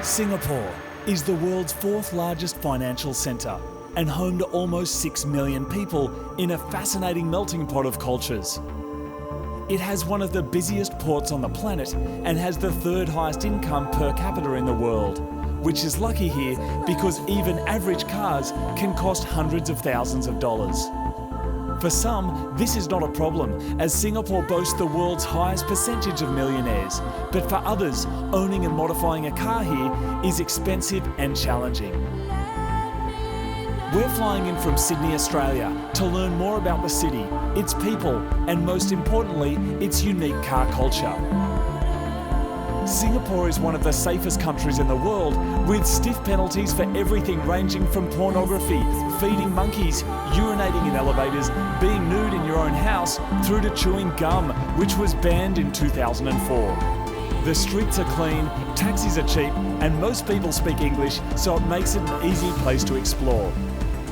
Singapore is the world's fourth largest financial centre and home to almost 6 million people in a fascinating melting pot of cultures. It has one of the busiest ports on the planet and has the third highest income per capita in the world, which is lucky here because even average cars can cost hundreds of thousands of dollars. For some, this is not a problem, as Singapore boasts the world's highest percentage of millionaires. But for others, owning and modifying a car here is expensive and challenging. We're flying in from Sydney, Australia, to learn more about the city, its people, and most importantly, its unique car culture. Singapore is one of the safest countries in the world, with stiff penalties for everything ranging from pornography, feeding monkeys, urinating in elevators, being nude in your own house, through to chewing gum, which was banned in 2004. The streets are clean, taxis are cheap, and most people speak English, so it makes it an easy place to explore.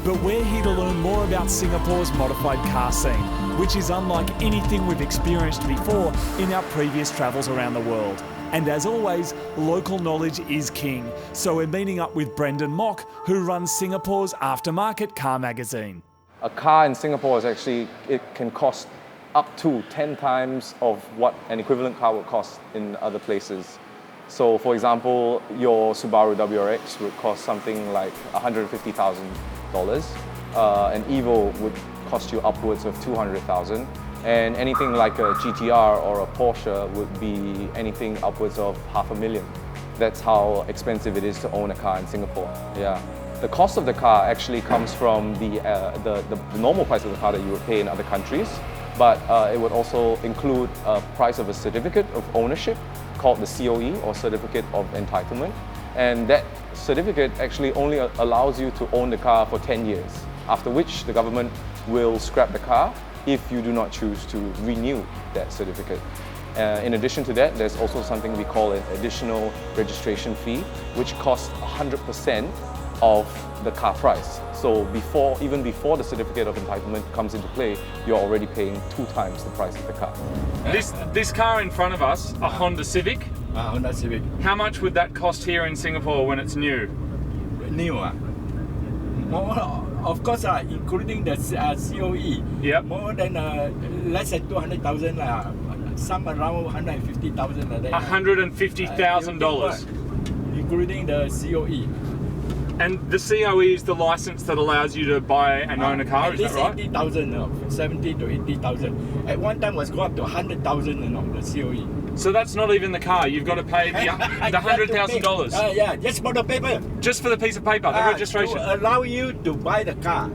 But we're here to learn more about Singapore's modified car scene, which is unlike anything we've experienced before in our previous travels around the world. And as always, local knowledge is king. So we're meeting up with Brendan Mock, who runs Singapore's aftermarket car magazine. A car in Singapore is actually, it can cost up to 10 times of what an equivalent car would cost in other places. So for example, your Subaru WRX would cost something like $150,000. An Evo would cost you upwards of $200,000. And anything like a GTR or a Porsche would be anything upwards of $500,000. That's how expensive it is to own a car in Singapore. Yeah. The cost of the car actually comes from the normal price of the car that you would pay in other countries, but it would also include a price of a certificate of ownership called the COE, or Certificate of Entitlement. And that certificate actually only allows you to own the car for 10 years, after which the government will scrap the car if you do not choose to renew that certificate. In addition to that, there's also something we call an additional registration fee, which costs 100% of the car price. So even before the certificate of entitlement comes into play, you're already paying 2 times the price of the car. This car in front of us, a Honda Civic. Honda Civic. How much would that cost here in Singapore when it's new? New? Of course, including the COE. Yep. More than less than 200,000, some around 150,000. $150,000. Including the COE. And the COE is the license that allows you to buy and own a car, is that right? 80,000, 70 to 80,000. At one time, was go up to 100,000, the COE. So that's not even the car. You've got to pay the $100,000. Yeah, just for the paper. Just for the piece of paper, the registration. To allow you to buy the car.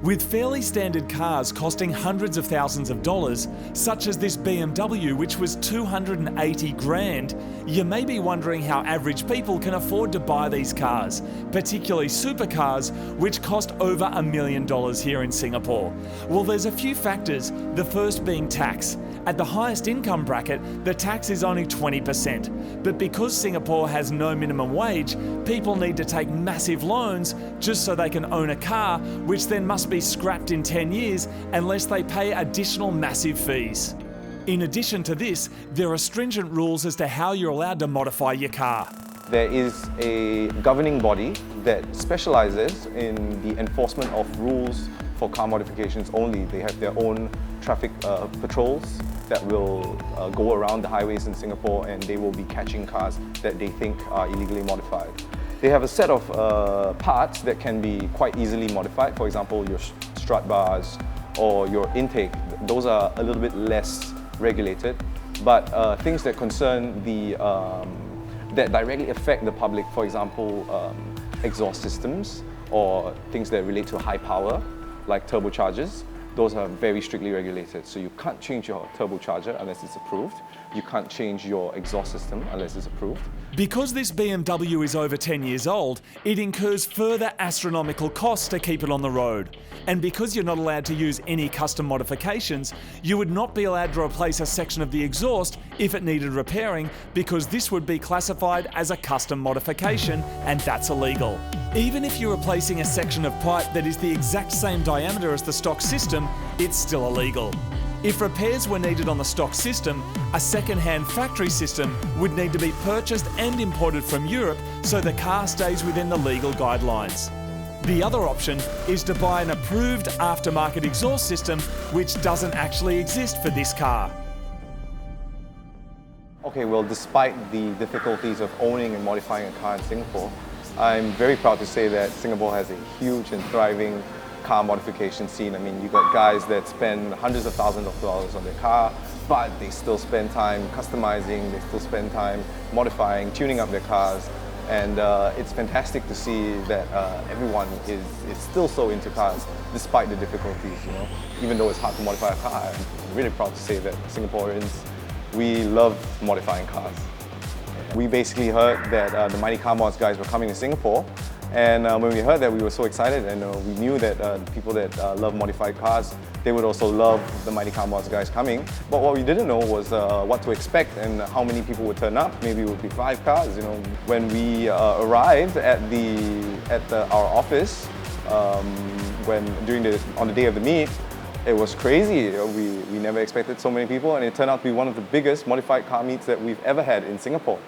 With fairly standard cars costing hundreds of thousands of dollars, such as this BMW, which was 280 grand, you may be wondering how average people can afford to buy these cars, particularly supercars, which cost over $1 million here in Singapore. Well, there's a few factors, the first being tax. At the highest income bracket, the tax is only 20%. But because Singapore has no minimum wage, people need to take massive loans just so they can own a car, which then must be scrapped in 10 years unless they pay additional massive fees. In addition to this, there are stringent rules as to how you're allowed to modify your car. There is a governing body that specializes in the enforcement of rules for car modifications only. They have their own traffic patrols that will go around the highways in Singapore, and they will be catching cars that they think are illegally modified. They have a set of parts that can be quite easily modified. For example, your strut bars or your intake. Those are a little bit less regulated. But things that concern that directly affect the public, for example, exhaust systems or things that relate to high power, like turbochargers, those are very strictly regulated. So you can't change your turbocharger unless it's approved. You can't change your exhaust system unless it's approved. Because this BMW is over 10 years old, it incurs further astronomical costs to keep it on the road. And because you're not allowed to use any custom modifications, you would not be allowed to replace a section of the exhaust if it needed repairing, because this would be classified as a custom modification, and that's illegal. Even if you're replacing a section of pipe that is the exact same diameter as the stock system, it's still illegal. If repairs were needed on the stock system, a second-hand factory system would need to be purchased and imported from Europe so the car stays within the legal guidelines. The other option is to buy an approved aftermarket exhaust system which doesn't actually exist for this car. Okay, well, despite the difficulties of owning and modifying a car in Singapore, I'm very proud to say that Singapore has a huge and thriving car modification scene. I mean, you got guys that spend hundreds of thousands of dollars on their car, but they still spend time customizing, they still spend time modifying, tuning up their cars. And it's fantastic to see that everyone is still so into cars despite the difficulties, you know. Even though it's hard to modify a car, I'm really proud to say that Singaporeans, we love modifying cars. We basically heard that the Mighty Car Mods guys were coming to Singapore, and when we heard that, we were so excited, and we knew that the people that love modified cars, they would also love the Mighty Car Mods guys coming. But what we didn't know was what to expect and how many people would turn up. Maybe it would be 5 cars, you know. When we arrived at our office, on the day of the meet, it was crazy. We never expected so many people, and it turned out to be one of the biggest modified car meets that we've ever had in Singapore.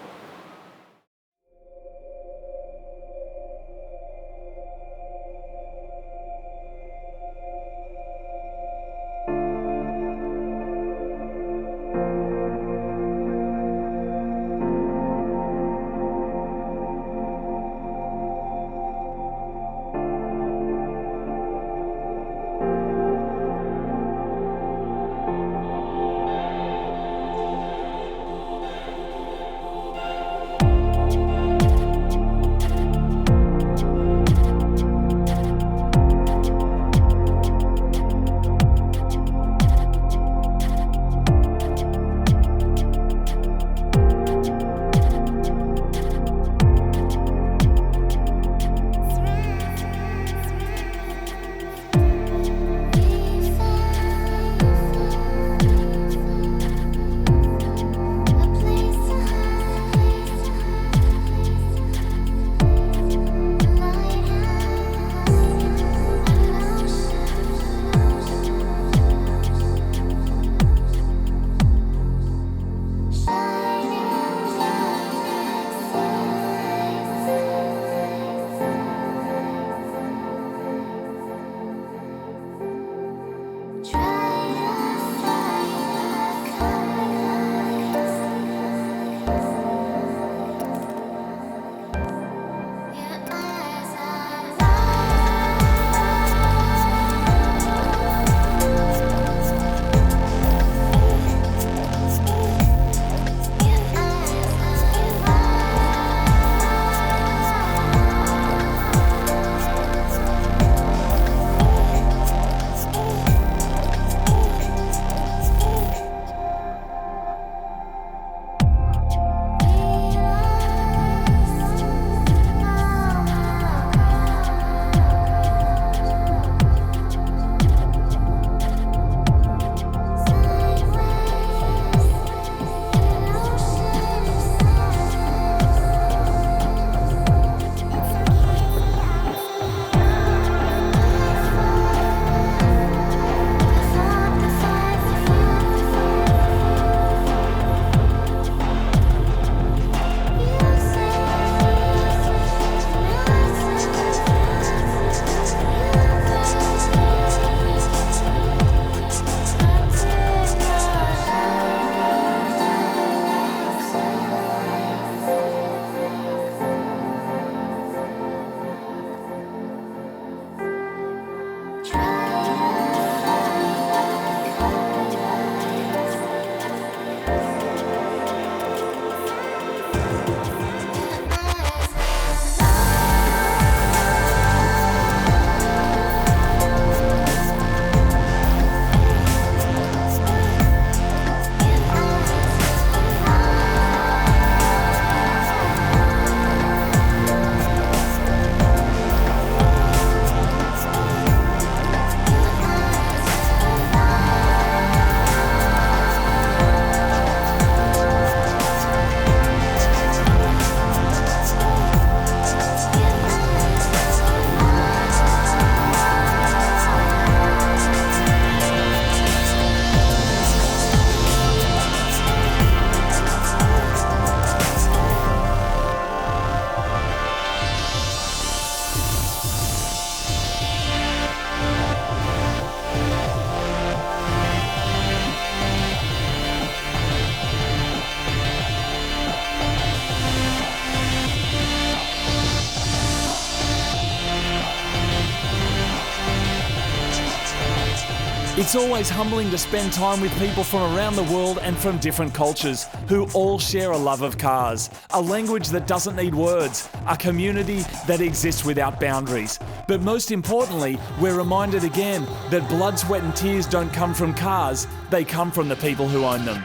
It's always humbling to spend time with people from around the world and from different cultures who all share a love of cars, a language that doesn't need words, a community that exists without boundaries. But most importantly, we're reminded again that blood, sweat and tears don't come from cars, they come from the people who own them.